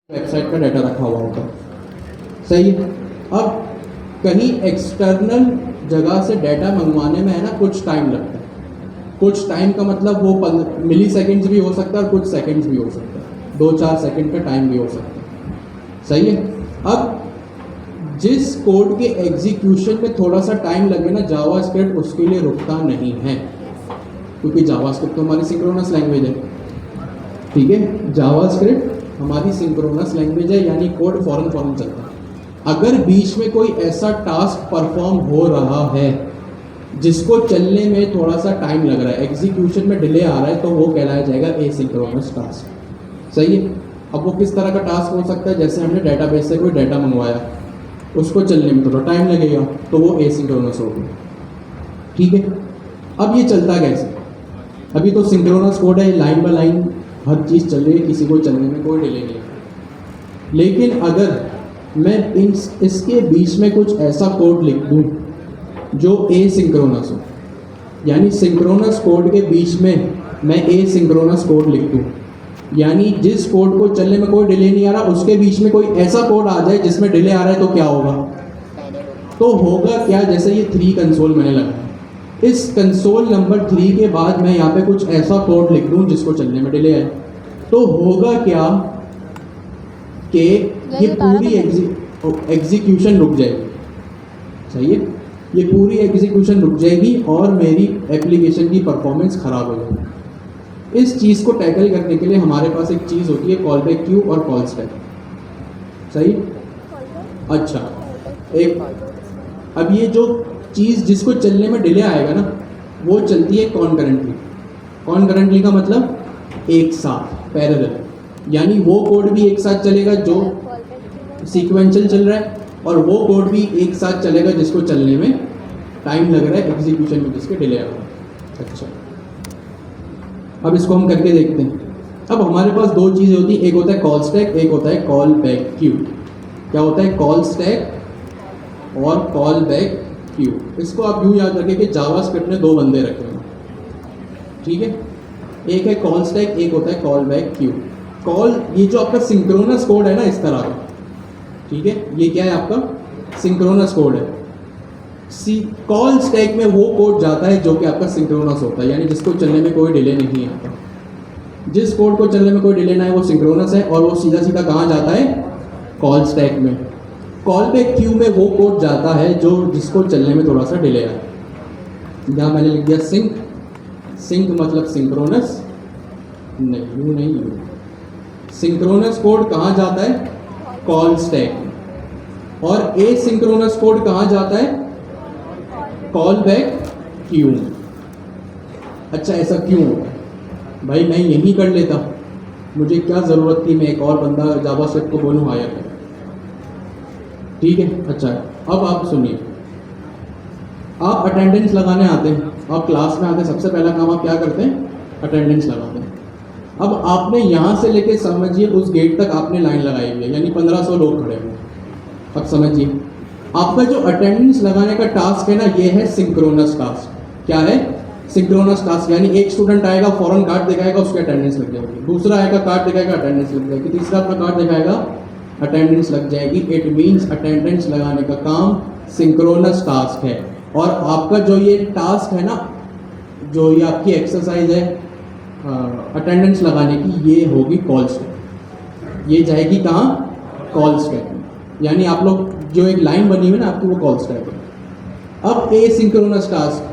Website का data रखा हुआ होगा। सही है। अब कहीं एक्सटर्नल जगह से डाटा मंगवाने में है ना कुछ टाइम लगता है। कुछ टाइम का मतलब वो मिली सेकेंड्स भी हो सकता है और कुछ सेकेंड्स भी हो सकता है, 2-4 सेकेंड का टाइम भी हो सकता है। सही है। अब जिस कोड के एग्जीक्यूशन में थोड़ा सा टाइम लगे ना, जावास्क्रिप्ट उसके लिए रुकता नहीं है, क्योंकि जावास्क्रिप्ट तो हमारी सिंक्रोनस लैंग्वेज है। ठीक है, जावास्क्रिप्ट हमारी सिंक्रोनस लैंग्वेज है, यानी कोड फौरन चलता है। अगर बीच में कोई ऐसा टास्क परफॉर्म हो रहा है जिसको चलने में थोड़ा सा टाइम लग रहा है, एग्जीक्यूशन में डिले आ रहा है, तो वो कहलाया जाएगा एसिंक्रोनस टास्क। सही है। अब वो किस तरह का टास्क हो सकता है, जैसे हमने डेटाबेस से कोई डाटा मंगवाया, उसको चलने में थोड़ा टाइम लगेगा, तो वो एसिंक्रोनस हो गया। ठीक है। अब ये चलता कैसे? अभी तो सिंक्रोनस कोड है, लाइन बाय लाइन हर चीज़ चल रही है, किसी को चलने में कोई डिले नहीं है। लेकिन अगर मैं इसके बीच में कुछ ऐसा कोड लिख दूँ जो एसिंक्रोनस हो, यानी सिंक्रोनस कोड के बीच में मैं एसिंक्रोनस कोड लिख दूँ, यानी जिस कोड को चलने में कोई डिले नहीं आ रहा उसके बीच में कोई ऐसा कोड आ जाए जिसमें डिले आ रहा है, तो क्या होगा? तो होगा क्या, जैसे ये 3 कंसोल मैंने लगाया, इस कंसोल नंबर 3 के बाद मैं यहाँ पे कुछ ऐसा कोड लिख दूँ जिसको चलने में डिले है, तो होगा क्या कि ये पूरी एग्जीक्यूशन रुक जाएगी। सही है। ये पूरी एग्जीक्यूशन रुक जाएगी और मेरी एप्लीकेशन की परफॉर्मेंस ख़राब हो जाएगी। इस चीज़ को टैकल करने के लिए हमारे पास एक चीज़ होती है कॉल बैक क्यू और कॉल स्टैक। सही। अच्छा, एक अब ये जो चीज़ जिसको चलने में डिले आएगा ना, वो चलती है कॉन्करेंटली। कॉन्करेंटली का मतलब एक साथ, पैरेलल, यानी वो कोड भी एक साथ चलेगा जो सीक्वेंशियल चल रहा है, और वो कोड भी एक साथ चलेगा जिसको चलने में टाइम लग रहा है, एग्जीक्यूशन में जिसके डिले आ रहा है। अच्छा, अब इसको हम करके देखते हैं। अब हमारे पास 2 चीज़ें होती हैं, एक होता है कॉल स्टैक, एक होता है कॉल बैक क्यू। क्या होता है? कॉल स्टैक और कॉल बैक क्यू। इसको आप यूँ याद रखें कि जावास्क्रिप्ट ने 2 बंदे रखे हैं। ठीक है, एक है कॉल स्टैक, एक होता है कॉल बैक क्यू। कॉल, ये जो आपका सिंक्रोनस कोड है ना इस तरह का, ठीक है, ये क्या है आपका सिंक्रोनस कोड है। कॉल स्टैक में वो कोड जाता है जो कि आपका सिंक्रोनस होता है, यानी जिसको चलने में कोई डिले नहीं आता। जिस कोड को चलने में कोई डिले ना है वो सिंक्रोनस है, और वो सीधा सीधा कहाँ जाता है? कॉल स्टैक में। कॉल बैक क्यू में वो कोड जाता है जो जिसको चलने में थोड़ा सा डिले आए। यहाँ मैंने लिख दिया सिंक। सिंक मतलब सिंक्रोनस, नहीं यू नहीं, यू। सिंक्रोनस कोड कहाँ जाता है? कॉल स्टैक में। और एसिंक्रोनस कोड कहाँ जाता है? Call back Q. अच्छा, ऐसा क्यों होता है भाई? मैं यही कर लेता, मुझे क्या ज़रूरत थी मैं एक और बंदा जावास्क्रिप्ट को बोलूँ हायर कर। ठीक है। अच्छा, अब आप सुनिए, आप अटेंडेंस लगाने आते हैं, आप क्लास में आते हैं, सबसे पहला काम आप क्या करते हैं? अटेंडेंस लगाते हैं। अब आपने यहाँ से लेके समझिए उस गेट तक आपने लाइन लगाई हुई है, यानी 1500 लोग खड़े हुए। अब समझिए, आपका जो अटेंडेंस लगाने का टास्क है ना, ये है सिंक्रोनस टास्क। क्या है? सिंक्रोनस टास्क, यानी एक स्टूडेंट आएगा, फौरन कार्ड दिखाएगा, उसकी अटेंडेंस लग जाएगी। दूसरा आएगा, कार्ड दिखाएगा, अटेंडेंस लग जाएगी। तीसरा अपना कार्ड दिखाएगा, अटेंडेंस लग जाएगी। इट मीन्स अटेंडेंस लगाने का काम सिंक्रोनस टास्क है। और आपका जो ये टास्क है ना, जो ये आपकी एक्सरसाइज है अटेंडेंस लगाने की, ये होगी कॉल स्टैक। ये जाएगी कहाँ? कॉल स्टैक में। यानी आप लोग जो एक लाइन बनी हुई है ना आपकी, वो कॉल स्टैक है। अब एसिंक्रोनस टास्क,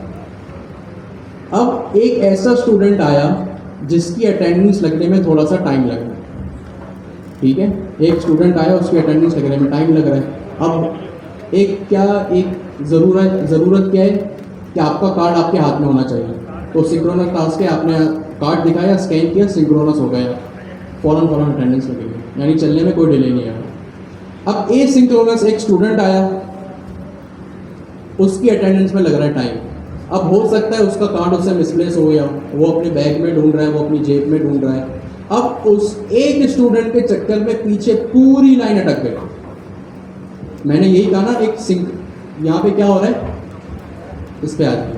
अब एक ऐसा स्टूडेंट आया जिसकी अटेंडेंस लगने में थोड़ा सा टाइम लग रहा है। ठीक है, एक स्टूडेंट आया, उसकी अटेंडेंस लगने में टाइम लग रहा है। अब एक ज़रूरत क्या है कि आपका कार्ड आपके हाथ में होना चाहिए। तो सिंक्रोनस टास्क है, आपने कार्ड दिखाया, स्कैन किया, सिंक्रोनस हो गया, फौरन अटेंडेंस लगेगी, यानी चलने में कोई डिले नहीं आया। अब एसिंक्रोनस, एक स्टूडेंट आया, उसकी अटेंडेंस में लग रहा है टाइम। अब हो सकता है उसका कार्ड उससे मिसप्लेस हो गया, वो अपने बैग में ढूंढ रहा है, वो अपनी जेब में ढूंढ रहा है। अब उस एक स्टूडेंट के चक्कर में पीछे पूरी लाइन अटक गई। मैंने यही कहा ना, यहाँ पे क्या हो रहा है, इस पे आ जाइए।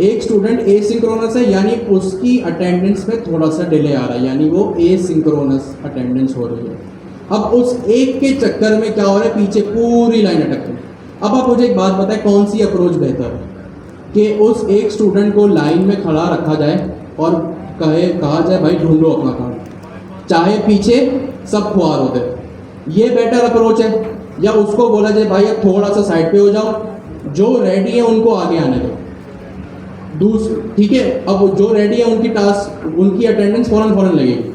एक स्टूडेंट एसिंक्रोनस है, यानी उसकी अटेंडेंस में थोड़ा सा डिले आ रहा है, यानी वो एसिंक्रोनस अटेंडेंस हो रही है। अब उस एक के चक्कर में क्या हो रहा है, पीछे पूरी लाइन अटक गई। अब आप मुझे एक बात बताएं, कौन सी अप्रोच बेहतर है कि उस एक स्टूडेंट को लाइन में खड़ा रखा जाए और कहा जाए भाई ढूंढो अपना काम, चाहे पीछे सब खुआर होते, ये बेटर अप्रोच है, या उसको बोला जाए भाई अब थोड़ा सा साइड पे हो जाओ, जो रेडी है उनको आगे आने दो। ठीक है, अब जो रेडी है उनकी टास्क, उनकी अटेंडेंस फौरन लगेगी।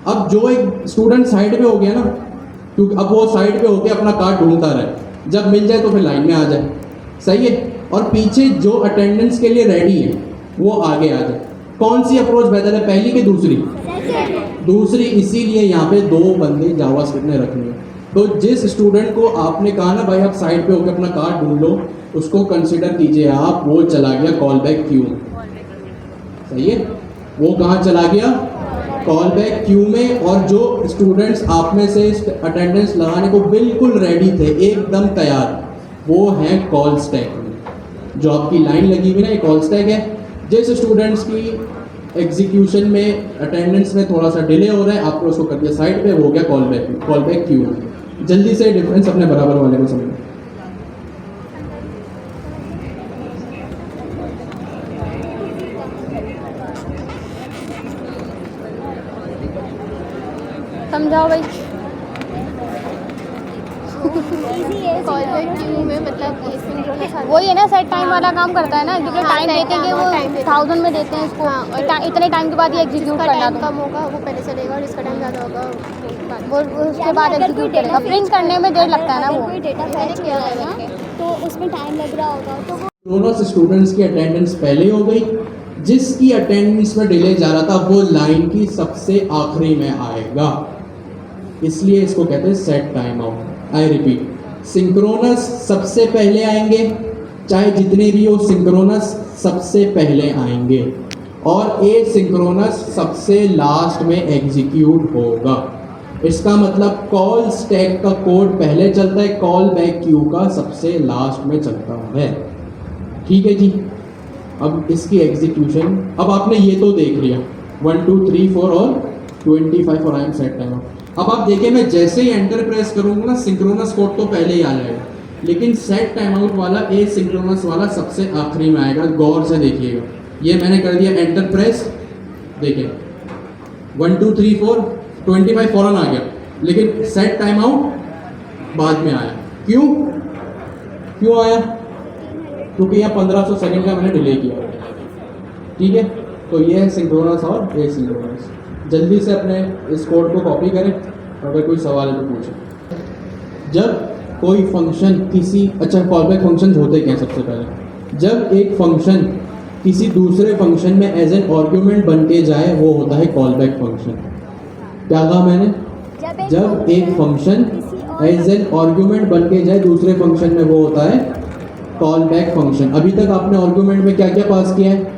अब जो एक स्टूडेंट साइड पे हो गया ना, क्योंकि अब वो साइड पे होके अपना कार्ड ढूंढता रहे, जब मिल जाए तो फिर लाइन में आ जाए, सही है, और पीछे जो अटेंडेंस के लिए रेडी है वो आगे आ जाए। कौन सी अप्रोच बेहतर है, पहली कि दूसरी? दूसरी। इसीलिए यहाँ पे 2 बंदे जावास्क्रिप्ट ने रखने हैं। तो जिस स्टूडेंट को आपने कहा ना भाई आप साइड पे होकर अपना कार्ड ढूंढ लो, उसको कंसिडर कीजिए आप, वो चला गया कॉल बैक क्यू में, सही है, वो कहाँ चला गया, कॉल बैक क्यू में। और जो स्टूडेंट्स आप में से अटेंडेंस लगाने को बिल्कुल रेडी थे, एकदम तैयार, वो हैं कॉल स्टैक में। जो आपकी लाइन लगी हुई ना, ये कॉल स्टैक है। जिस स्टूडेंट्स की एग्जीक्यूशन में अटेंडेंस में थोड़ा सा डिले हो रहा है, आपने उसको कर दिया साइड पे, हो गया कॉल बैक क्यू में। जल्दी से डिफरेंस अपने बराबर वाले को समझो। समझाओ भाई। कॉल बैक क्यू में मतलब वही है ना, सेट टाइम वाला काम करता है ना, क्योंकि टाइम देते हैं कि वो 1000 में देते हैं इसको, इतने टाइम के बाद ये एग्जीक्यूट करना, टाइम कम होगा वो पहले चलेगा और इसका टाइम ज़्यादा होगा वो उसके बाद एग्जीक्यूट करेगा। प्रिंट करने में देर लगता है ना, वो कोई डेटा फैच किया है तो उसमें टाइम लग रहा होगा, तो वो दोनों स्टूडेंट्स की अटेंडेंस पहले हो गई, जिसकी अटेंडेंस में डिले जा रहा था वो लाइन की सबसे आखिरी में आएगा, इसलिए इसको कहते हैं set time out. I repeat, synchronous सबसे पहले आएंगे, चाहे जितने भी हो, सिंक्रोनस सबसे पहले आएंगे, और ए सिंक्रोनस सबसे लास्ट में एग्जीक्यूट होगा। इसका मतलब कॉल स्टैक का कोड पहले चलता है, कॉल बैक क्यू का सबसे लास्ट में चलता है। ठीक है जी, अब इसकी एग्जीक्यूशन, अब आपने ये तो देख लिया 1 2 3 4 और 25 और I am set time out. अब आप देखिए, मैं जैसे ही एंटर प्रेस करूंगा ना, सिंक्रोनस कोड तो पहले ही आ जाएगा, लेकिन सेट टाइम आउट वाला, ए सिंक्रोनस वाला सबसे आखिरी में आएगा। गौर से देखिएगा, ये मैंने कर दिया एंटर प्रेस, देखिए 1 2 3 4 25 फौरन आ गया, लेकिन सेट टाइम आउट बाद में आया। क्यों आया? क्योंकि यहाँ 1500 सेकंड का मैंने डिले किया। ठीक है, तो ये है सिंक्रोनस और ए सिंक्रोनस। जल्दी से अपने इस कोड को कॉपी करें, अगर कोई सवाल है तो पूछें। जब कोई फंक्शन किसी, अच्छा कॉलबैक फंक्शन होते क्या? सबसे पहले जब एक फंक्शन किसी दूसरे फंक्शन में एज एन आर्ग्यूमेंट बन के जाए, वो होता है कॉलबैक फंक्शन। क्या कहा मैंने? जब एक फंक्शन एज एन आर्ग्यूमेंट बन के जाए दूसरे फंक्शन में, वो होता है कॉलबैक फंक्शन। अभी तक आपने आर्ग्यूमेंट में क्या क्या पास किया है?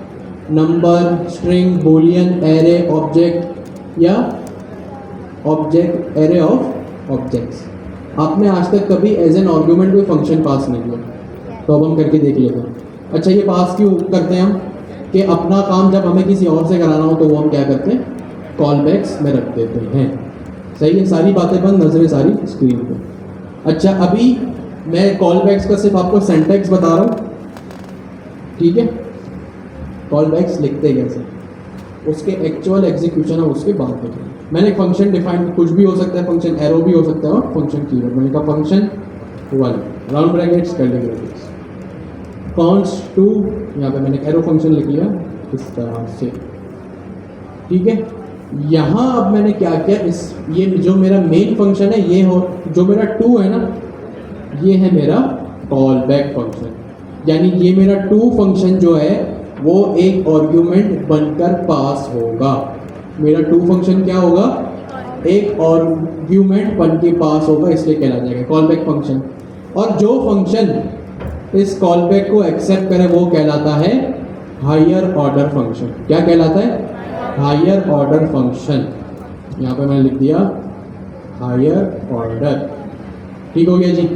Number, string, Boolean, array, object या ऑब्जेक्ट, एरे ऑफ ऑब्जेक्ट्स। आपने आज तक कभी एज एन आर्ग्यूमेंट कोई फंक्शन पास नहीं किया, तो अब हम करके देख लेते हैं। अच्छा, ये पास क्यों करते हैं हम? कि अपना काम जब हमें किसी और से कराना हो तो वो हम क्या करते हैं? कॉल बैक्स में रख देते हैं। सही है, सारी बातें बंद, नजरें सारी स्क्रीन पे। अच्छा, अभी मैं कॉल बैक्स का सिर्फ आपको सिंटैक्स बता रहा हूँ, ठीक है? कॉल बैक्स लिखते कैसे, उसके एक्चुअल एग्जीक्यूशन है उसके बाद देखें। मैंने फंक्शन डिफाइन, कुछ भी हो सकता है, फंक्शन एरो भी हो सकता है, और फंक्शन कीवर्ड मैंने कहा function 1 round brackets, curly brackets, const two, यहाँ पे मैंने एरो फंक्शन लिख लिया इस तरह से। ठीक है, यहाँ अब मैंने क्या किया, इस ये जो मेरा मेन फंक्शन है, ये हो जो मेरा 2 है ना, ये है मेरा कॉल बैक फंक्शन। यानी ये मेरा 2 फंक्शन जो है वो एक आर्ग्यूमेंट बनकर पास होगा। मेरा 2 फंक्शन क्या होगा? एक आर्ग्यूमेंट बन के पास होगा, इसलिए कहला जाएगा कॉल बैक फंक्शन। और जो फंक्शन इस कॉल बैक को एक्सेप्ट करे वो कहलाता है हायर ऑर्डर फंक्शन। क्या कहलाता है? Higher order function. यहाँ पे मैंने लिख दिया हायर ऑर्डर। ठीक हो गया जी।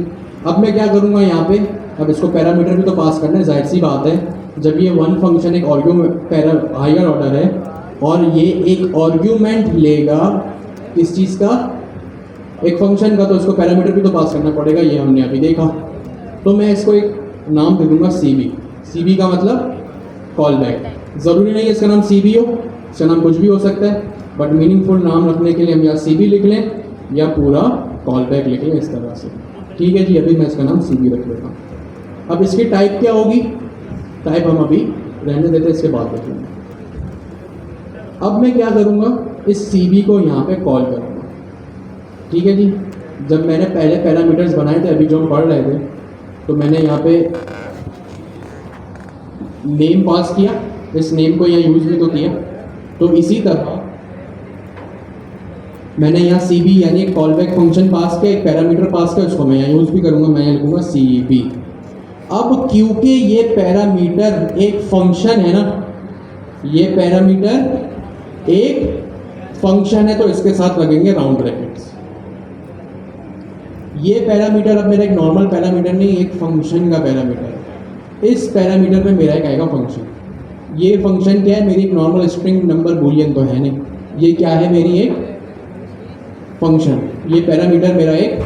अब मैं क्या करूँगा यहाँ पे, अब इसको पैरामीटर भी तो पास करना है, जाहिर सी बात है। जब ये 1 फंक्शन एक आर्ग्यूमेंट हायर ऑर्डर है और ये एक आर्ग्यूमेंट लेगा किस चीज़ का? एक फंक्शन का तो इसको पैरामीटर भी तो पास करना पड़ेगा, ये हमने अभी देखा। तो मैं इसको एक नाम दे दूंगा CB। CB का मतलब कॉल बैक। ज़रूरी नहीं है इसका नाम CB हो, इसका नाम कुछ भी हो सकता है, बट मीनिंगफुल नाम रखने के लिए हम या CB लिख लें या पूरा कॉल बैक लिख लें इस तरह से। ठीक है जी, अभी मैं इसका नाम CB रख लेता हूँ। अब इसकी टाइप क्या होगी, टाइप हम अभी रहने देते हैं, इसके बाद देख लेंगे। अब मैं क्या करूँगा, इस CB को यहाँ पे कॉल करूँगा। ठीक है जी, जब मैंने पहले पैरामीटर्स बनाए थे अभी जो हम पढ़ रहे थे, तो मैंने यहाँ पे नेम पास किया, इस नेम को यहाँ यूज़ भी तो किया। तो इसी तरह मैंने यहाँ CB यानी एक कॉल बैक फंक्शन पास किया, एक पैरामीटर पास किया, उसको मैं यहाँ यूज़ भी करूँगा, मैं यहाँ लिखूँगा CB। अब क्योंकि ये पैरामीटर एक फंक्शन है ना, ये पैरामीटर एक फंक्शन है, तो इसके साथ लगेंगे राउंड ब्रैकेट्स। ये पैरामीटर अब मेरा एक नॉर्मल पैरामीटर नहीं, एक फंक्शन का पैरामीटर है। इस पैरामीटर में मेरा एक आएगा फंक्शन। ये फंक्शन क्या है, मेरी एक नॉर्मल स्ट्रिंग नंबर बूलियन तो है नहीं, ये क्या है, मेरी एक फंक्शन। ये पैरामीटर मेरा एक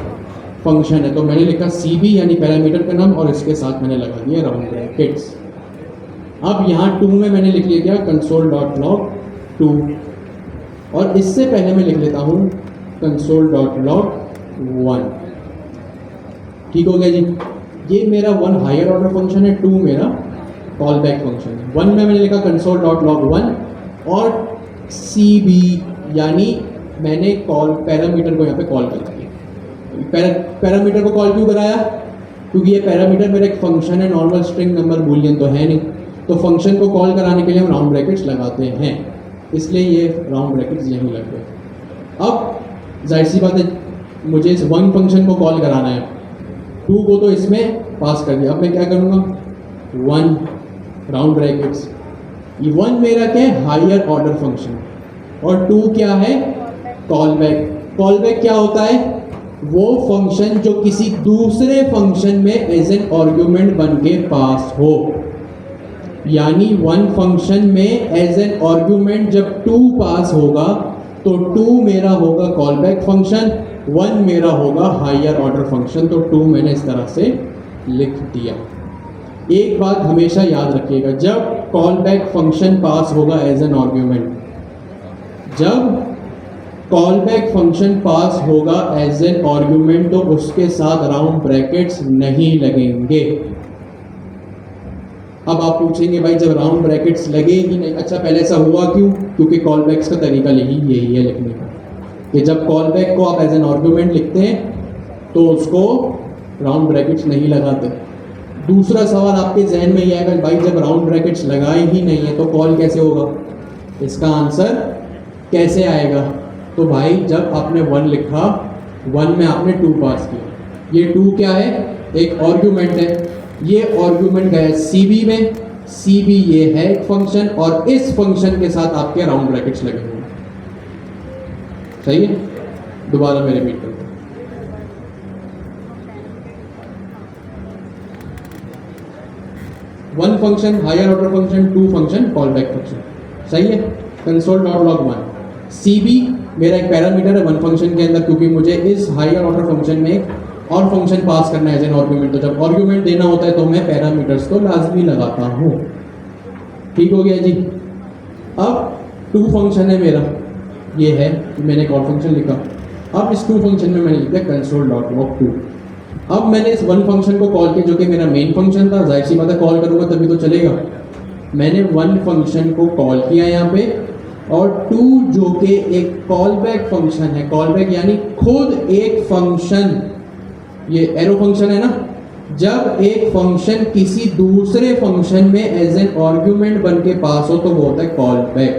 फंक्शन है, तो मैंने लिखा CB यानी पैरामीटर का नाम, और इसके साथ मैंने लगा दिया राउंड ब्रैकेट्स। अब यहाँ 2 में मैंने लिख लिया क्या, console.log2, और इससे पहले मैं लिख लेता हूँ console.log1। ठीक हो गया जी। ये मेरा 1 हायर ऑर्डर फंक्शन है, 2 मेरा कॉल बैक फंक्शन है। 1 में मैंने लिखा console.log1 और CB यानी मैंने कॉल पैरामीटर को यहाँ पे कॉल कर दिया। पैरामीटर को कॉल क्यों कराया, क्योंकि ये पैरामीटर मेरा एक फंक्शन है, नॉर्मल स्ट्रिंग नंबर बूलियन तो है नहीं, तो फंक्शन को कॉल कराने के लिए हम राउंड ब्रैकेट्स लगाते हैं, इसलिए ये राउंड ब्रैकेट्स यहीं लग गए। अब जाहिर सी बात है, मुझे इस 1 फंक्शन को कॉल कराना है, 2 को तो इसमें पास कर दिया। अब मैं क्या करूँगा, 1 राउंड ब्रैकेट्स, ये 1 मेरा क्या है, हायर ऑर्डर फंक्शन, और 2 क्या है, कॉल बैक। कॉल बैक क्या होता है, वो फंक्शन जो किसी दूसरे फंक्शन में एज एन आर्ग्यूमेंट बन के पास हो। यानी 1 फंक्शन में एज एन आर्ग्यूमेंट जब 2 पास होगा तो 2 मेरा होगा कॉल बैक फंक्शन, 1 मेरा होगा हायर ऑर्डर फंक्शन। तो 2 मैंने इस तरह से लिख दिया। एक बात हमेशा याद रखिएगा, जब कॉल बैक फंक्शन पास होगा एज एन आर्ग्यूमेंट, जब कॉल बैक फंक्शन पास होगा एज एन आर्ग्यूमेंट, तो उसके साथ राउंड ब्रैकेट्स नहीं लगेंगे। अब आप पूछेंगे भाई जब राउंड ब्रैकेट्स लगे ही नहीं, अच्छा पहले ऐसा हुआ क्यों, क्योंकि कॉल बैक्स का तरीका यही है लिखने का, कि जब कॉल बैक को आप एज एन आर्ग्यूमेंट लिखते हैं तो उसको राउंड ब्रैकेट्स नहीं लगाते। दूसरा सवाल आपके जहन में ये आएगा, भाई जब राउंड ब्रैकेट्स लगाए ही नहीं है तो कॉल कैसे होगा, इसका आंसर कैसे आएगा। तो भाई जब आपने 1 लिखा, 1 में आपने 2 पास किया, ये 2 क्या है, एक आर्ग्यूमेंट है, ये आर्ग्यूमेंट गया CB में, CB ये है एक फंक्शन, और इस फंक्शन के साथ आपके राउंड ब्रैकेट्स लगे हुए हैं। सही है, दोबारा मैं रिपीट करता हूँ। 1 function higher order function, 2 function call back function, सही है। console.log1, CB मेरा एक पैरामीटर है 1 फंक्शन के अंदर, क्योंकि मुझे इस हायर ऑर्डर फंक्शन में एक और फंक्शन पास करना है एज एन आर्ग्यूमेंट, तो जब आर्ग्यूमेंट देना होता है तो मैं पैरामीटर्स को लाजमी लगाता हूँ। ठीक हो गया जी। अब 2 फंक्शन है मेरा, ये है, मैंने एक और फंक्शन लिखा। अब इस 2 फंक्शन में मैंने लिखा console.log2। अब मैंने इस 1 फंक्शन को कॉल किया जो कि मेरा मेन फंक्शन था, जाहिर सी बात है कॉल करूँगा तभी तो चलेगा। मैंने 1 फंक्शन को कॉल किया यहाँ पे, और 2 जो कि एक कॉल बैक फंक्शन है, कॉल बैक यानी खुद एक फंक्शन, ये एरो फंक्शन है ना, जब एक फंक्शन किसी दूसरे फंक्शन में एज एन आर्ग्यूमेंट बन के पास हो तो वो होता है कॉल बैक।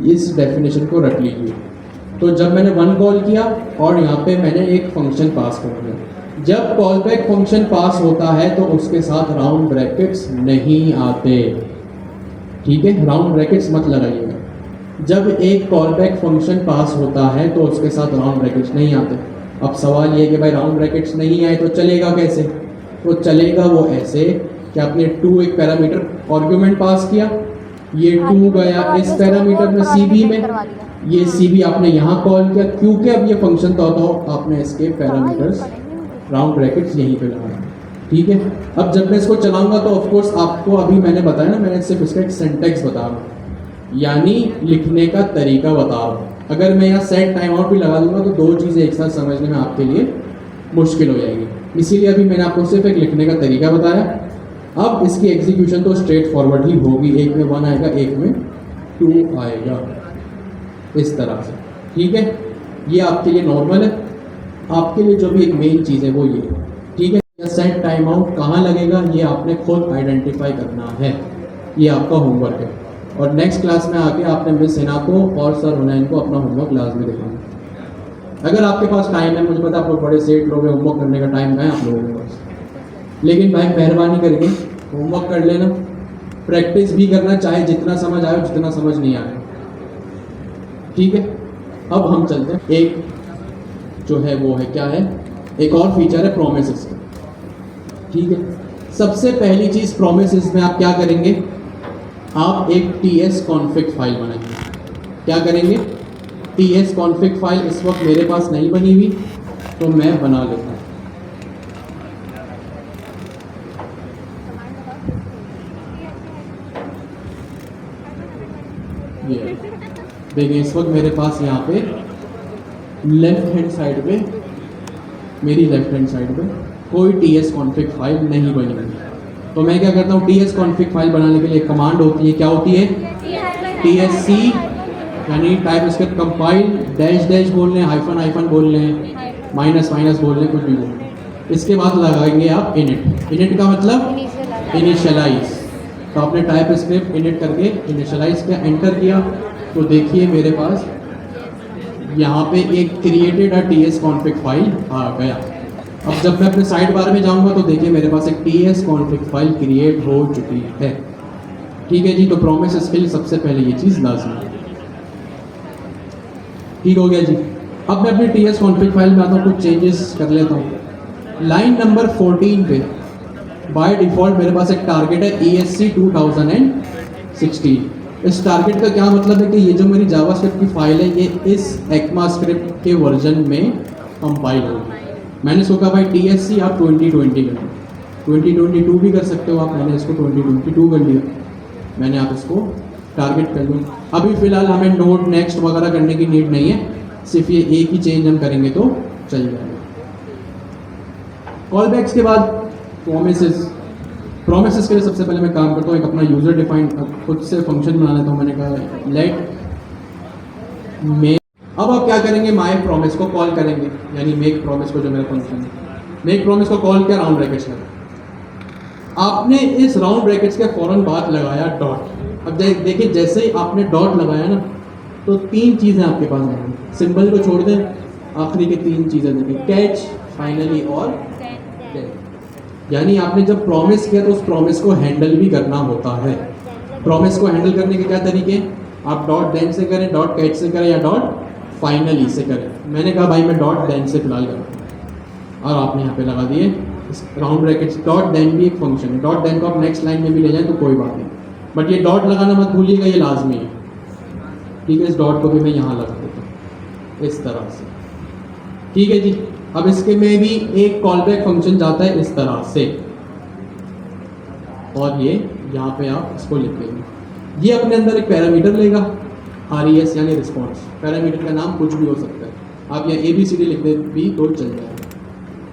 इस डेफिनेशन को रख लीजिए। तो जब मैंने 1 कॉल किया और यहाँ पे मैंने एक फंक्शन पास कर दिया, जब कॉल बैक फंक्शन पास होता है तो उसके साथ राउंड ब्रैकेट्स नहीं आते। ठीक है, राउंड ब्रैकेट्स मत लगाइएगा। जब एक कॉल बैक फंक्शन पास होता है तो उसके साथ राउंड ब्रैकेट्स नहीं आते। अब सवाल ये है कि भाई राउंड ब्रैकेट्स नहीं आए तो चलेगा कैसे, तो चलेगा वो ऐसे कि आपने 2 एक पैरामीटर आर्ग्यूमेंट पास किया, ये 2 गया इस पैरामीटर में CB में, ये सी भी आपने यहाँ कॉल किया क्योंकि अब ये फंक्शन था तो आपने इसके पैरामीटर्स राउंड ब्रैकेट्स यहीं पे लगाए, ठीक है। अब जब मैं इसको चलाऊंगा तो ऑफ कोर्स आपको अभी मैंने बताया ना, मैंने सिर्फ इसका एक सिंटैक्स बता रहा हूँ, यानी लिखने का तरीका बता रहा हूँ। अगर मैं यहाँ सेट टाइम आउट भी लगा दूंगा तो दो चीज़ें एक साथ समझने में आपके लिए मुश्किल हो जाएगी, इसीलिए अभी मैंने आपको सिर्फ एक लिखने का तरीका बताया। अब इसकी एग्जीक्यूशन तो स्ट्रेट फॉरवर्ड ही होगी, एक में 1 आएगा, एक में 2 आएगा, इस तरह से, ठीक है। ये आपके लिए नॉर्मल है। आपके लिए जो भी एक मेन चीज़ है वो ये, ठीक है। सेट टाइम आउट कहाँ लगेगा ये आपने खुद आइडेंटिफाई करना है, ये आपका होमवर्क है। और नेक्स्ट क्लास में आके आपने मिस हिना को और सर हुनैन को अपना होमवर्क क्लास में दिखाना। अगर आपके पास टाइम है, मुझे पता है आप लोग बड़े सेठ लोग हैं, होमवर्क करने का टाइम है आप लोगों के पास, लेकिन भाई मेहरबानी करके होमवर्क कर लेना, प्रैक्टिस भी करना, चाहे जितना समझ आए जितना समझ नहीं आए, ठीक है। अब हम चलते हैं, एक जो है वो है क्या है, एक और फीचर है प्रोमिसेस का, ठीक है। सबसे पहली चीज़ प्रोमिसेस में आप क्या करेंगे, आप एक ts config फाइल बनाएंगे। क्या करेंगे, ts config फाइल इस वक्त मेरे पास नहीं बनी हुई तो मैं बना लेता हूँ। ये देखिए इस वक्त मेरे पास यहाँ पे लेफ्ट हैंड साइड पे, मेरी लेफ्ट हैंड साइड पे कोई ts config फाइल नहीं बनी हुई। तो मैं क्या करता हूँ, ts config फाइल बनाने के लिए कमांड होती है, क्या होती है, tsc, यानी type script compile, dash dash बोल लें, हाइफन हाइफन बोल लें, माइनस माइनस बोल लें, कुछ भी बोल लें। इसके बाद लगाएंगे आप इनिट। इनिट का मतलब इनिशियलाइज। तो आपने टाइप स्क्रिप्ट इनिट करके इनिशियलाइज किया, एंटर किया, तो देखिए मेरे पास यहाँ पे एक क्रिएटेड ts config फाइल आ गया। अब जब मैं अपने साइड बार में जाऊंगा तो देखिए मेरे पास एक ts config फाइल क्रिएट हो चुकी है, ठीक है जी। तो प्रोमिस के लिए सबसे पहले ये चीज़ लाजमी है, ठीक हो गया जी। अब मैं अपनी ts config फाइल में आता हूँ, कुछ चेंजेस कर लेता हूँ। लाइन नंबर 14 पे बाय डिफ़ॉल्ट मेरे पास एक टारगेट है ESC 2016। इस टारगेट का क्या मतलब है कि ये जो मेरी जावास्क्रिप्ट की फाइल है ये इस ECMAScript के वर्जन में कंपाइल होगी। मैंने इसको कहा भाई TSC आप 2020 कर, 2022 भी कर सकते हो आप, मैंने इसको 2022 कर लिया, मैंने आप इसको टारगेट कर लिया। अभी फ़िलहाल हमें नोट नेक्स्ट वगैरह करने की नीड नहीं है, सिर्फ ये एक ही चेंज हम करेंगे तो चल जाएगा। कॉल बैक्स के बाद प्रोमिसेस। प्रोमिसेस के लिए सबसे पहले मैं काम करता हूँ, एक अपना यूज़र डिफाइंड खुद से फंक्शन बना लेता हूँ। मैंने कहा लेट मेक, अब आप क्या करेंगे, माई प्रॉमिस को कॉल करेंगे, यानी मेक प्रॉमिस को जो मेरा फंक्शन है, मेक प्रॉमिस को कॉल किया, राउंड ब्रैकेट्स लगा। आपने इस राउंड ब्रैकेट्स के फ़ौरन बाद लगाया डॉट। अब देखिए जैसे ही आपने डॉट लगाया ना तो तीन चीज़ें आपके पास आएंगी, सिंबल को छोड़ दें, आखिरी की तीन चीज़ें देखिए, कैच, फाइनली और देन। यानी आपने जब प्रॉमिस किया तो उस प्रॉमिस को हैंडल भी करना होता है। प्रॉमिस को हैंडल करने के क्या तरीके हैं, आप डॉट देन से करें, डॉट कैच से करें या डॉट फाइनली से करें। मैंने कहा भाई मैं डॉट देन से फिलहाल करूँ और आपने यहाँ पे लगा दिए राउंड ब्रैकेट्स। डॉट देन भी एक फंक्शन है, डॉट देन को आप नेक्स्ट लाइन में भी ले जाएं तो कोई बात नहीं, बट ये डॉट लगाना मत भूलिएगा, ये लाजमी है, ठीक है। इस डॉट को भी मैं यहाँ लगा देता हूँ इस तरह से, ठीक है जी। अब इसके में भी एक कॉल बैक फंक्शन जाता है इस तरह से, और ये यहाँ पे आप इसको लिख देंगे। ये अपने अंदर एक पैरामीटर लेगा, RES यानी रिस्पॉन्स। पैरामीटर का नाम कुछ भी हो सकता है, आप यहाँ ABCD लिख दें भी तो चल जाएगा,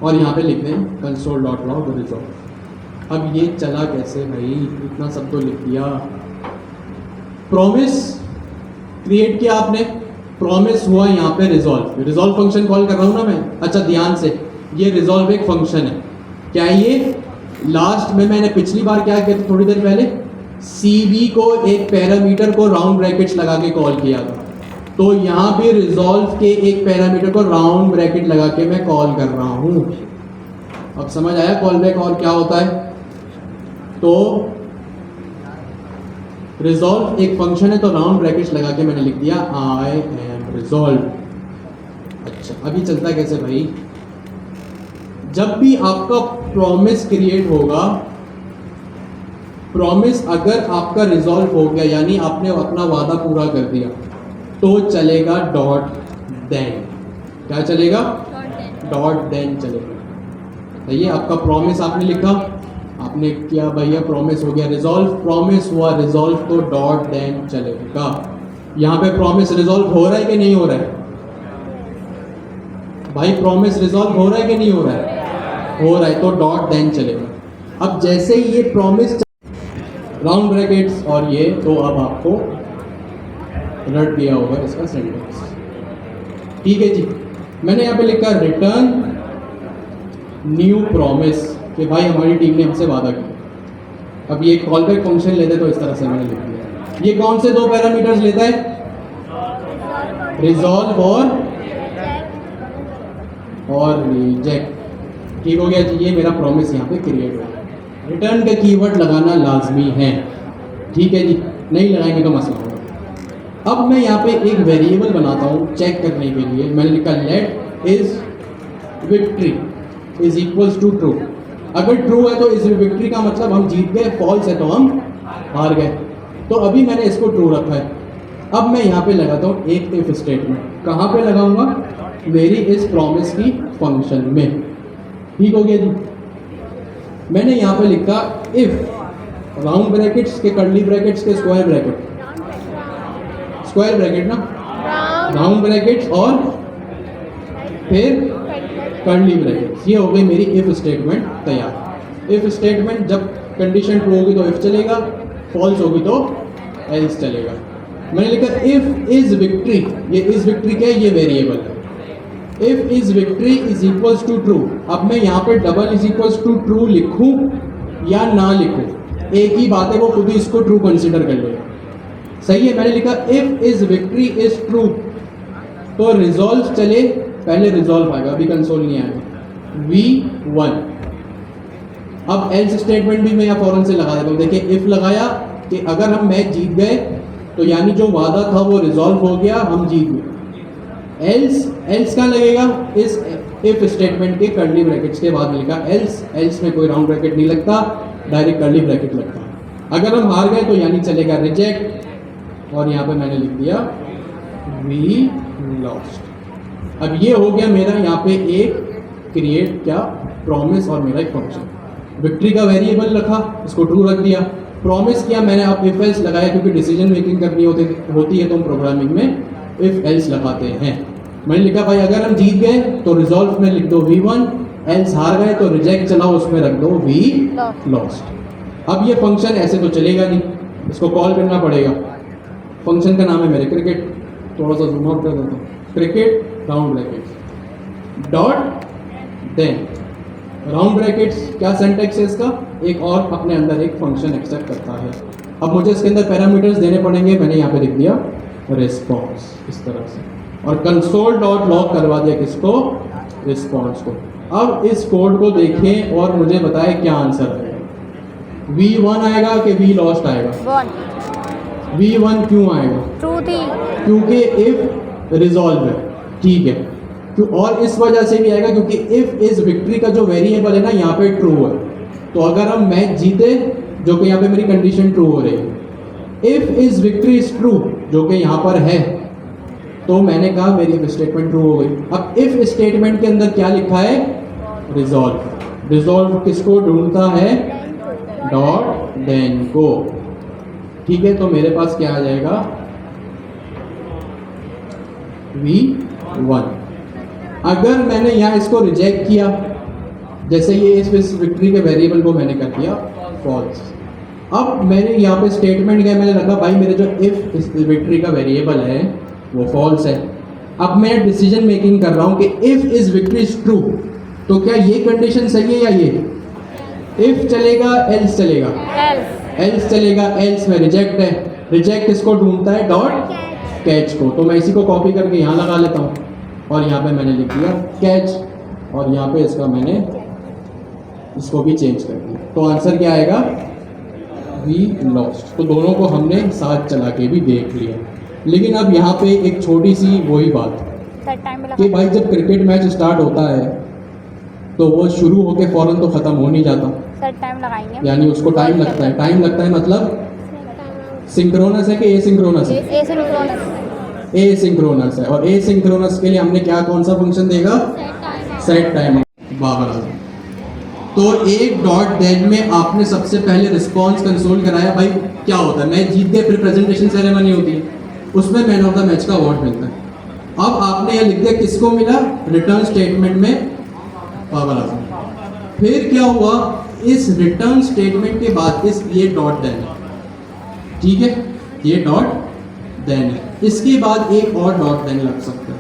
और यहाँ पे लिख दें console.log रिजॉल्व। अब ये चला कैसे भाई, इतना सब तो लिख दिया। प्रॉमिस क्रिएट किया आपने, प्रॉमिस हुआ यहाँ पे रिजॉल्व। रिजॉल्व फंक्शन कॉल कर रहा हूँ ना मैं, अच्छा ध्यान से, ये रिजॉल्व एक फंक्शन है। क्या ये लास्ट में मैंने पिछली बार क्या किया था, थोड़ी देर पहले CV को एक पैरामीटर को राउंड ब्रैकेट्स लगा के कॉल किया था, तो यहाँ भी रिजॉल्व के एक पैरामीटर को राउंड ब्रैकेट लगा के मैं कॉल कर रहा हूँ। अब समझ आया कॉल बैक और क्या होता है। तो रिजॉल्व एक फंक्शन है, तो राउंड ब्रैकेट्स लगा के मैंने लिख दिया आई एम रिजॉल्व। अच्छा अभी चलता कैसे भाई, जब भी आपका प्रॉमिस क्रिएट होगा, प्रॉमिस अगर आपका रिजॉल्व हो गया यानी आपने अपना वादा पूरा कर दिया, तो चलेगा डॉट देन। क्या चलेगा? डॉट देन चलेगा। सही है। आपका प्रॉमिस आपने लिखा, आपने किया भैया प्रॉमिस हो गया रिजॉल्व, प्रॉमिस हुआ रिजॉल्व तो डॉट देन चलेगा। यहाँ पे प्रॉमिस रिजॉल्व हो रहा है कि नहीं हो रहा है? भाई प्रॉमिस रिजॉल्व हो रहा है कि नहीं हो रहा है? हो रहा है तो डॉट देन चलेगा। अब जैसे ही ये प्रॉमिस राउंड ब्रैकेट्स और ये, तो अब आपको रट दिया होगा इसका सेंटेंस। ठीक है जी। मैंने यहाँ पे लिखा रिटर्न न्यू प्रॉमिस कि भाई हमारी टीम ने हमसे वादा किया। अब ये कॉल बैक फंक्शन लेते तो इस तरह से मैंने लिख दिया। ये कौन से दो पैरामीटर्स लेता है? रिजॉल्व और रिजेक्ट। ठीक हो गया जी। ये मेरा प्रॉमिस यहाँ पे क्रिएट हो गया। रिटर्न का कीवर्ड लगाना लाजमी है। ठीक है जी, नहीं लगाएंगे तो मसला होगा। अब मैं यहाँ पे एक वेरिएबल बनाता हूँ चेक करने के लिए। मैंने लिखा let is victory is equals to true. अगर ट्रू है तो इस विक्ट्री का मतलब हम जीत गए, फॉल्स है तो हम हार गए। तो अभी मैंने इसको ट्रू रखा है। अब मैं यहाँ पे लगाता हूँ एक इफ स्टेटमेंट। कहाँ पे लगाऊंगा? मेरी इस प्रॉमिस की फंक्शन में। ठीक हो गया जी। मैंने यहाँ पे लिखा इफ राउंड ब्रैकेट्स के कर्ली ब्रैकेट्स के स्क्वायर ब्रैकेट, स्क्वायर ब्रैकेट ना, राउंड ब्रैकेट्स और फिर कर्ली ब्रैकेट्स। ये हो गई मेरी इफ स्टेटमेंट तैयार। इफ स्टेटमेंट जब कंडीशन ट्रू होगी तो इफ चलेगा, फॉल्स होगी तो एल्स चलेगा। मैंने लिखा इफ इज विक्ट्री। ये इज विक्ट्री क्या है? ये वेरिएबल है। If is victory is equals to true. अब मैं यहाँ पे double is equals to true लिखूं या ना लिखूं, एक ही बात है, वो खुद ही इसको ट्रू कंसिडर कर लेगा। सही है। मैंने लिखा if is victory is true तो रिजॉल्व चले, पहले रिजॉल्व आएगा, अभी कंसोल नहीं आएगा। V1। अब एल्स स्टेटमेंट भी मैं यहाँ फौरन से लगा देता हूँ। देखिए इफ लगाया कि अगर हम मैच जीत गए तो यानी जो वादा था वो रिजॉल्व हो गया, हम जीत गए। एल्स क्या लगेगा? इस इफ स्टेटमेंट के कर्ली ब्रैकेट्स के बाद लिखा एल्स। एल्स में कोई राउंड ब्रैकेट नहीं लगता, डायरेक्ट कर्ली ब्रैकेट लगता। अगर हम हार गए तो यानी चलेगा रिजेक्ट, और यहाँ पे मैंने लिख दिया वी लॉस्ट। अब ये हो गया मेरा यहाँ पे एक क्रिएट क्या प्रॉमिस और मेरा एक फंक्शन। विक्ट्री का वेरिएबल रखा, इसको ट्रू रख दिया। प्रॉमिस किया मैंने, अब इफ एल्स लगाया क्योंकि डिसीजन मेकिंग करनी होती है तो हम प्रोग्रामिंग में इफ एल्स लगाते हैं। मैंने लिखा भाई अगर हम जीत गए तो रिजॉल्व में लिख दो V1, एल्स हार गए तो रिजेक्ट चलाओ, उसमें रख दो V लॉस्ट। अब ये फंक्शन ऐसे तो चलेगा नहीं, इसको कॉल करना पड़ेगा। फंक्शन का नाम है मेरे क्रिकेट। थोड़ा सा जूम आउट कर देता हूँ। Cricket round brackets dot then. Round brackets क्या सिंटैक्स है इसका? एक और अपने अंदर एक फंक्शन एक्सेप्ट करता है। अब मुझे इसके अंदर पैरामीटर्स देने पड़ेंगे। मैंने यहाँ पे लिख दिया रिस्पॉन्स इस तरह से, और कंसोल डॉट लॉग करवा दिया किसको? रिस्पॉन्स को। अब इस कोड को देखें और मुझे बताएं क्या आंसर आएगा। V1 आएगा कि V लॉस्ट आएगा? V1 क्यों आएगा? ट्रू थी क्योंकि इफ रिजॉल्व है। ठीक है। क्यों? और इस वजह से भी आएगा क्योंकि इफ इज विक्ट्री का जो वेरिएबल है ना यहाँ पे ट्रू है। तो अगर हम मैच जीते, जो कि यहाँ पे मेरी कंडीशन ट्रू हो रही है, if is victory is true जो कि यहाँ पर है, तो मैंने कहा मेरी स्टेटमेंट ट्रू हो गई। अब इफ स्टेटमेंट के अंदर क्या लिखा है? रिजॉल्व। रिजॉल्व किसको ढूंढता है? डॉट देन को। ठीक है। तो मेरे पास क्या आ जाएगा? V1। अगर मैंने यहाँ इसको रिजेक्ट किया, जैसे ये इस विक्ट्री के वेरिएबल को मैंने कर दिया फॉल्स। अब मैंने यहाँ पे स्टेटमेंट क्या मैंने रखा? भाई मेरे जो इफ इस विक्ट्री का वेरिएबल है वो फॉल्स है। अब मैं डिसीजन मेकिंग कर रहा हूँ कि if is victory is true, तो क्या ये कंडीशन सही है या ये? इफ चलेगा एल्स चलेगा? एल्स चलेगा। एल्स में रिजेक्ट है। रिजेक्ट इसको ढूंढता है डॉट कैच को। तो मैं इसी को कॉपी करके यहाँ लगा लेता हूँ और यहाँ पे मैंने लिख दिया कैच, और यहाँ पे इसका मैंने इसको भी चेंज कर दिया। तो आंसर क्या आएगा? We lost. तो दोनों को हमने साथ चला के भी देख लिया। लेकिन अब यहाँ पे एक छोटी सी वही बात कि भाई जब क्रिकेट मैच स्टार्ट होता है तो वो शुरू होके फौरन तो ख़त्म हो नहीं जाता, टाइम लगाएंगे, यानी उसको टाइम लगता है। टाइम लगता है मतलब सिंक्रोनस है कि एसिंक्रोनस है? एसिंक्रोनस है, और एसिंक्रोनस के लिए हमने क्या कौन सा फंक्शन देगा, सेट टाइम। बाबर आजम। तो एक डॉट देन में आपने सबसे पहले रिस्पॉन्स कंसोल कराया। भाई क्या होता है, मैच जीत गए, फिर प्रेजेंटेशन सेरेमनी होती है, उसमें मैन ऑफ द मैच का अवार्ड मिलता है। अब आपने यह लिख दिया किसको मिला, रिटर्न स्टेटमेंट में बाबर आजम। फिर क्या हुआ, इस रिटर्न स्टेटमेंट के बाद ये डॉट देन है, ठीक है, ये डॉट देन है, इसके बाद एक और डॉट देन लग सकता है,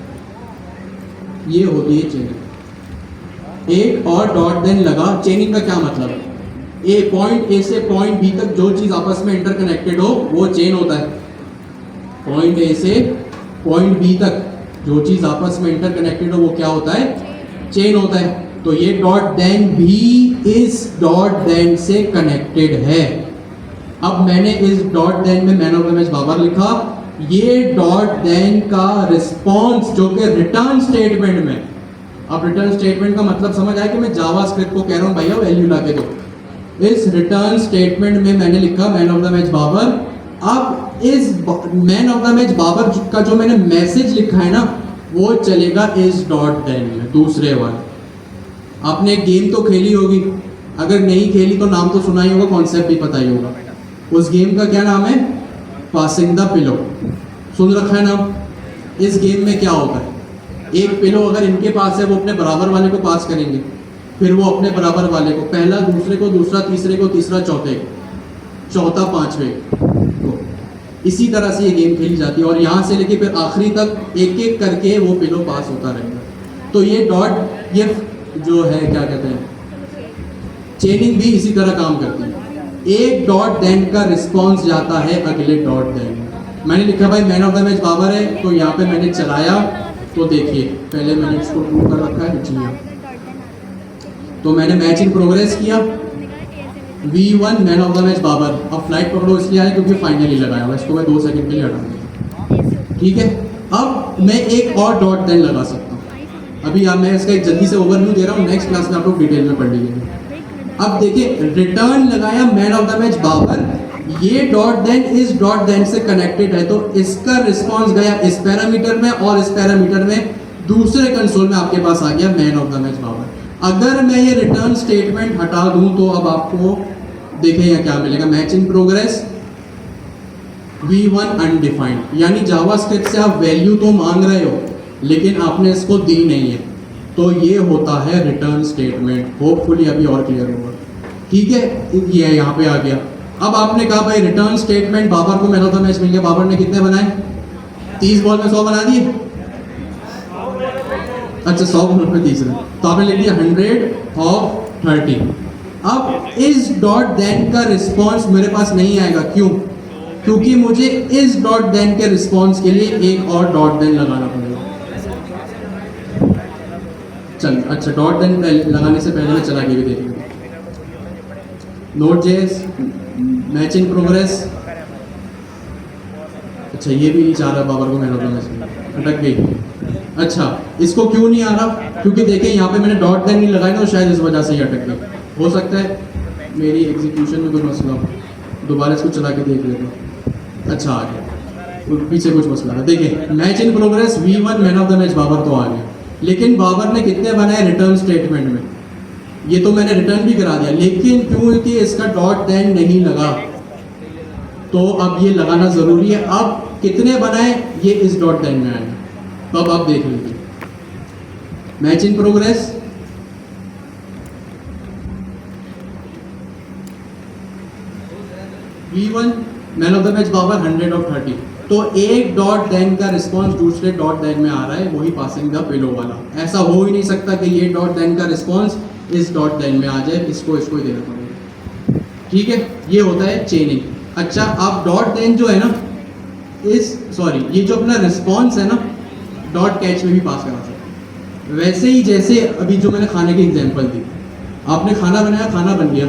ये होती है चेनिंग। एक और डॉट देन लगा। चेनिंग का क्या मतलब है, पॉइंट ए से पॉइंट बी तक जो चीज आपस में इंटरकनेक्टेड हो वो चेन होता है। पॉइंट ए से पॉइंट बी तक जो चीज आपस में इंटरकनेक्टेड हो वो क्या होता है, चेन होता है। तो ये डॉट देन भी इस डॉट देन से कनेक्टेड है। अब मैंने इस डॉट देन में man of the match Babar लिखा, ये डॉट देन का रिस्पॉन्स जो कि रिटर्न स्टेटमेंट में, अब रिटर्न स्टेटमेंट का मतलब समझ आया कि मैं जावास्क्रिप्ट को कह रहा हूं भैया वैल्यू लाके दो। इस रिटर्न स्टेटमेंट में मैंने लिखा man of the match Babar. अब इस man of the match Babar का जो मैंने मैसेज लिखा है ना, वो चलेगा इस डॉट देन में, दूसरे वाले। आपने एक गेम तो खेली होगी, अगर नहीं खेली तो नाम तो सुना ही होगा, कॉन्सेप्ट भी पता ही होगा। उस गेम का क्या नाम है, पासिंग द पिलो। सुन रखा है नाम। इस गेम में क्या होता है, एक पिलो अगर इनके पास है वो अपने बराबर वाले को पास करेंगे, फिर वो अपने बराबर वाले को, पहला दूसरे को, दूसरा तीसरे को, तीसरा चौथे को, चौथा पांचवे को। इसी तरह से ये गेम खेली जाती है, और यहाँ से लेके फिर आखिरी तक एक एक करके वो पिलो पास होता रहेगा। तो ये डॉट, ये जो है क्या कहते हैं, चेनिंग भी इसी तरह काम करती है। एक डॉट देन का रिस्पॉन्स जाता है अगले डॉट देन। मैंने लिखा भाई man of the match Babar है, तो यहाँ पे मैंने चलाया, तो देखिए पहले मैंने इसको ट्रू कर रखा है, जी हाँ। तो मैंने मैच इन प्रोग्रेस किया, V1 man of the match Babar. अब फ्लाइट पकड़ो इसलिए आया क्योंकि फाइनली लगाया हुआ, इसको मैं 2 सेकंड के लिए हटा दूंगा, ठीक है। अब मैं एक और डॉट देन लगा सकता हूँ। अभी आप, मैं इसका एक जल्दी से ओवरव्यू दे रहा हूँ, नेक्स्ट क्लास में आप लोग डिटेल में पढ़ लीजिएगा। अब देखिए रिटर्न लगाया man of the match Babar, ये डॉट देन इस डॉट देन से कनेक्टेड है, तो इसका रिस्पॉन्स गया इस पैरामीटर में, और इस पैरामीटर में दूसरे कंसोल में आपके पास आ गया man of the match Babar. अगर मैं ये रिटर्न स्टेटमेंट हटा दूं तो अब आपको देखें यहाँ क्या मिलेगा, match in progress V1 undefined, यानी जावास्क्रिप्ट से आप वैल्यू तो मांग रहे हो लेकिन आपने इसको दी नहीं है, तो ये होता है रिटर्न स्टेटमेंट। होपफुली अभी और क्लियर होगा, ठीक है। ये यहाँ पे आ गया। अब आपने कहा भाई रिटर्न स्टेटमेंट, बाबर को मैन ऑफ द मैच मिल गया, बाबर ने कितने बनाए, 30 बॉल में 100 बना दिए। अच्छा 100 बॉल में 30 रन, तो आपने लिख दिया 100 ऑफ 30। अब इस डॉट देन का रिस्पॉन्स मेरे पास नहीं आएगा, क्यों, क्योंकि मुझे इस डॉट देन के रिस्पॉन्स के लिए एक और डॉट देन लगाना पड़ेगा। चल अच्छा, डॉट देन लगाने से पहले मैं चला के भी देखूंगा। Note JS match in progress. अच्छा ये भी नहीं चाह रहा बाबर को मैन ऑफ द मैच, अटक गई। अच्छा इसको क्यों नहीं आ रहा, क्योंकि देखिए यहाँ पे मैंने डॉट देन नहीं लगाया ना, तो शायद इस वजह से ही अटक गई। हो सकता है मेरी एग्जीक्यूशन में कोई मसला हो, दोबारा इसको चला के देख लेता हूँ। अच्छा आ गया, पीछे कुछ मसला है। देखिए match in progress V1 man of the match Babar तो आ गया, लेकिन बाबर ने कितने बनाए रिटर्न स्टेटमेंट में, ये तो मैंने रिटर्न भी करा दिया, लेकिन क्योंकि इसका डॉट देन नहीं लगा तो अब ये लगाना ज़रूरी है। अब कितने बनाए, ये इस डॉट देन में आए, तो अब आप देख लीजिए match in progress. V1 man of the match Babar 100 of 30, तो एक डॉट देन का रिस्पॉन्स दूसरे डॉट देन में आ रहा है, वही पासिंग द पिलो वाला। ऐसा हो ही नहीं सकता कि ये डॉट देन का रिस्पॉन्स इस डॉट देन में आ जाए, इसको ही देना पड़ेगा, ठीक है। ये होता है चेनिंग। अच्छा आप डॉट देन जो है ना, ये जो अपना रिस्पॉन्स है ना, डॉट कैच में भी पास करा सकते हैं। वैसे ही जैसे अभी जो मैंने खाने की एग्जांपल दी, आपने खाना बनाया, खाना बन गया,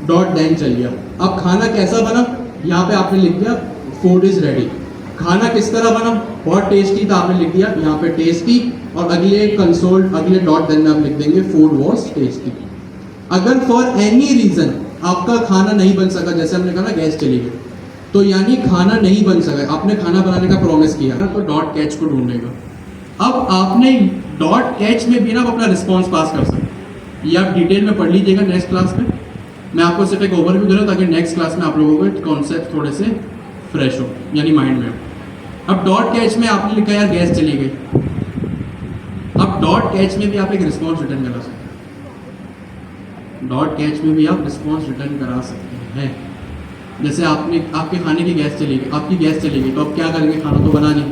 डॉट देन चल गया। अब खाना कैसा बना, यहाँ पे आपने लिख दिया फूड इज रेडी। खाना किस तरह बना, बहुत टेस्टी था, आपने लिख दिया यहाँ पे टेस्टी, और अगले कंसोल अगले डॉट देन में आप लिख देंगे फूड वॉज टेस्टी। अगर फॉर एनी रीजन आपका खाना नहीं बन सका, जैसे हमने कहा ना गैस चली गई, तो यानी खाना नहीं बन सका, आपने खाना बनाने का प्रॉमिस किया ना, तो डॉट कैच को ढूंढेगा। अब आपने डॉट कैच में भी ना आप अपना रिस्पॉन्स पास कर सकते हैं। ये आप डिटेल में पढ़ लीजिएगा नेक्स्ट क्लास में। मैं आपको सिर्फ एक ओवरव्यू दे रहा हूँ ताकि नेक्स्ट क्लास में आप लोगों को कॉन्सेप्ट थोड़े से फ्रेश हो, यानी माइंड में हो। अब डॉट कैच में आपने लिखा यार गैस चली गई, अब डॉट कैच में भी आप एक रिस्पॉन्स रिटर्न करा सकते हैं। डॉट कैच में भी आप रिस्पॉन्स रिटर्न करा सकते हैं। जैसे आपके खाने की गैस चली गई, आपकी गैस चली गई, तो आप क्या करेंगे, खाना तो बना नहीं,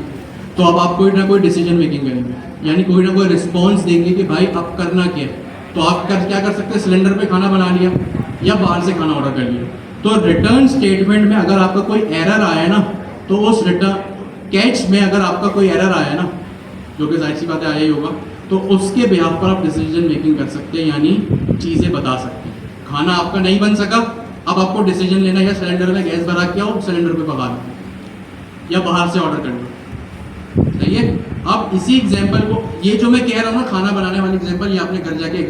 तो अब आप कोई ना कोई डिसीजन मेकिंग करेंगे, यानी कोई ना कोई रिस्पॉन्स देंगे कि भाई अब करना क्या है। तो आप क्या कर सकते हैं, सिलेंडर पे खाना बना लिया या बाहर से खाना ऑर्डर कर लिया। तो रिटर्न स्टेटमेंट में अगर आपका कोई एरर आया ना, तो उस रिटर्न कैच में अगर आपका कोई एरर आया ना, जो कि जाहिर सी बात है आया ही होगा, तो उसके बिहाफ पर आप डिसीजन मेकिंग कर सकते हैं, यानी चीज़ें बता सकते हैं। खाना आपका नहीं बन सका, अब आपको डिसीजन लेना है, या सिलेंडर में गैस भरा के आओ, सिलेंडर पे पका लो, या बाहर से ऑर्डर कर लो। सही है। अब इसी एग्जाम्पल को, ये जो मैं कह रहा हूँ ना खाना बनाने वाली एग्जाम्पल, ये आपने घर जाके